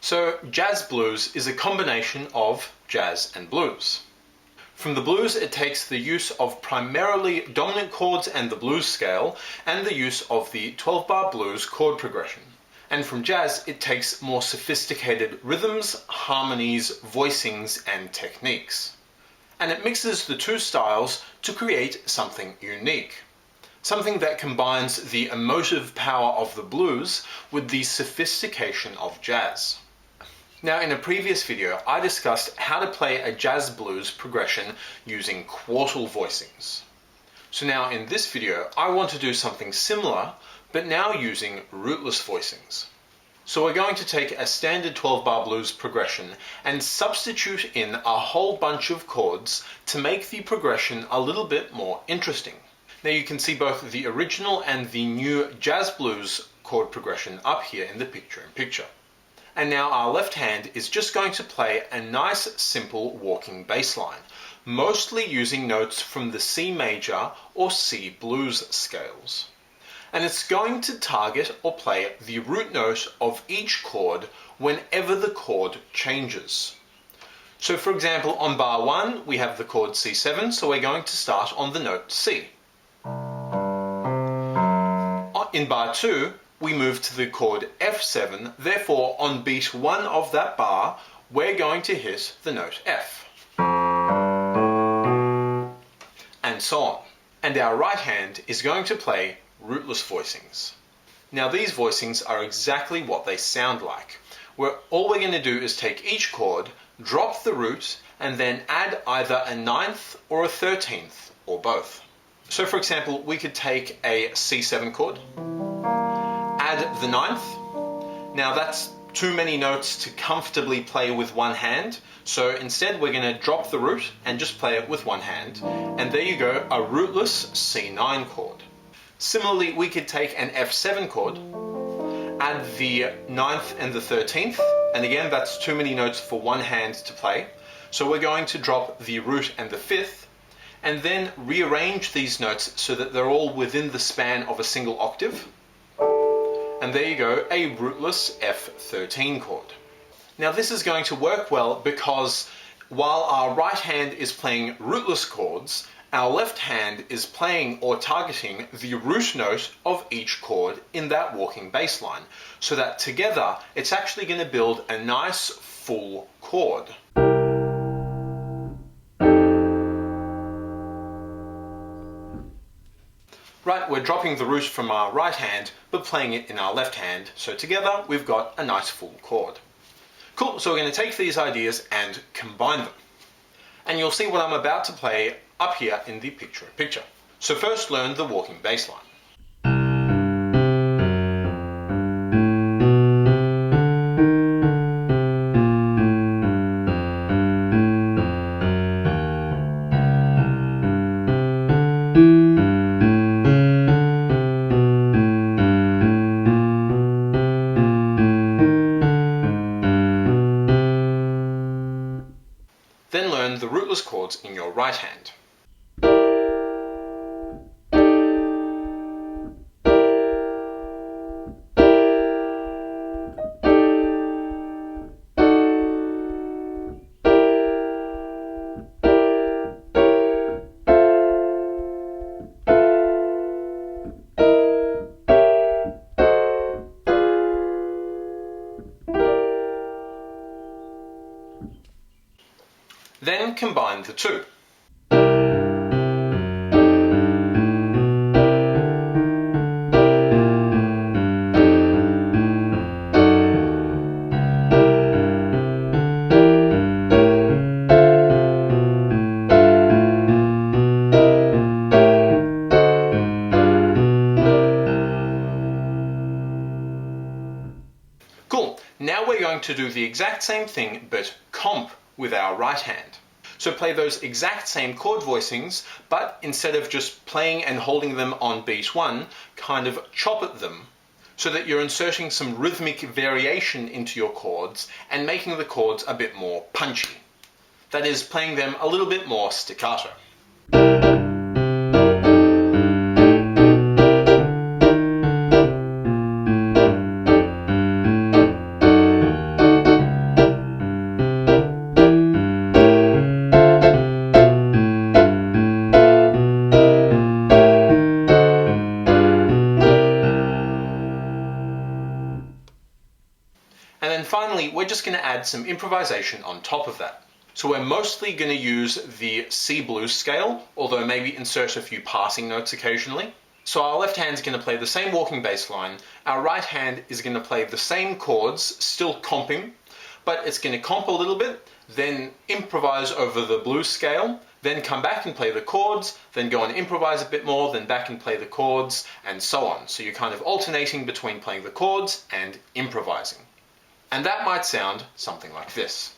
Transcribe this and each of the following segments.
So jazz blues is a combination of jazz and blues. From the blues, it takes the use of primarily dominant chords and the blues scale, and the use of the 12-bar blues chord progression. And from jazz, it takes more sophisticated rhythms, harmonies, voicings, and techniques. And it mixes the two styles to create something unique. Something that combines the emotive power of the blues with the sophistication of jazz. Now, in a previous video, I discussed how to play a jazz blues progression using quartal voicings. So now in this video, I want to do something similar, but now using rootless voicings. So we're going to take a standard 12-bar blues progression and substitute in a whole bunch of chords to make the progression a little bit more interesting. Now you can see both the original and the new jazz blues chord progression up here in the picture-in-picture. And now our left hand is just going to play a nice simple walking bass line, mostly using notes from the C major or C blues scales. And it's going to target or play the root note of each chord whenever the chord changes. So for example, on bar 1 we have the chord C7, so we're going to start on the note C. In bar 2 we move to the chord F7, therefore on beat 1 of that bar we're going to hit the note F. And so on. And our right hand is going to play rootless voicings. Now these voicings are exactly what they sound like, where all we're going to do is take each chord, drop the root, and then add either a 9th or a 13th, or both. So for example, we could take a C7 chord, add the 9th. Now that's too many notes to comfortably play with one hand, so instead we're going to drop the root and just play it with one hand, and there you go, a rootless C9 chord. Similarly, we could take an F7 chord, add the 9th and the 13th, and again that's too many notes for one hand to play, so we're going to drop the root and the 5th, and then rearrange these notes so that they're all within the span of a single octave. And there you go, a rootless F13 chord. Now this is going to work well because while our right hand is playing rootless chords, our left hand is playing or targeting the root note of each chord in that walking bass line, so that together it's actually going to build a nice full chord. Right, we're dropping the root from our right hand, but playing it in our left hand, so together we've got a nice full chord. Cool, so we're going to take these ideas and combine them. And you'll see what I'm about to play up here in the picture-in-picture. So first learn the walking bass line. Then learn the rootless chords in your right hand. Then combine the two. Cool. Now we're going to do the exact same thing, but comp with our right hand. So play those exact same chord voicings, but instead of just playing and holding them on beat 1, kind of chop at them, so that you're inserting some rhythmic variation into your chords and making the chords a bit more punchy. That is, playing them a little bit more staccato. just going to add some improvisation on top of that. So we're mostly going to use the C blues scale, although maybe insert a few passing notes occasionally. So our left hand's going to play the same walking bass line, our right hand is going to play the same chords, still comping, but it's going to comp a little bit, then improvise over the blues scale, then come back and play the chords, then go and improvise a bit more, then back and play the chords, and so on. So you're kind of alternating between playing the chords and improvising. And that might sound something like this.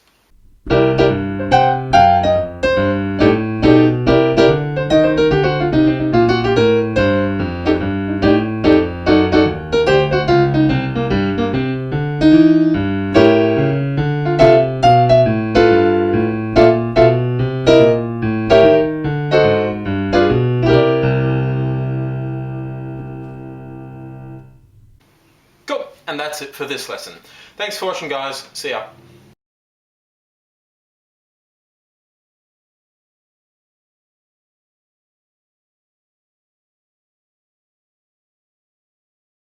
Cool, and that's it for this lesson. Thanks for watching, guys. See ya.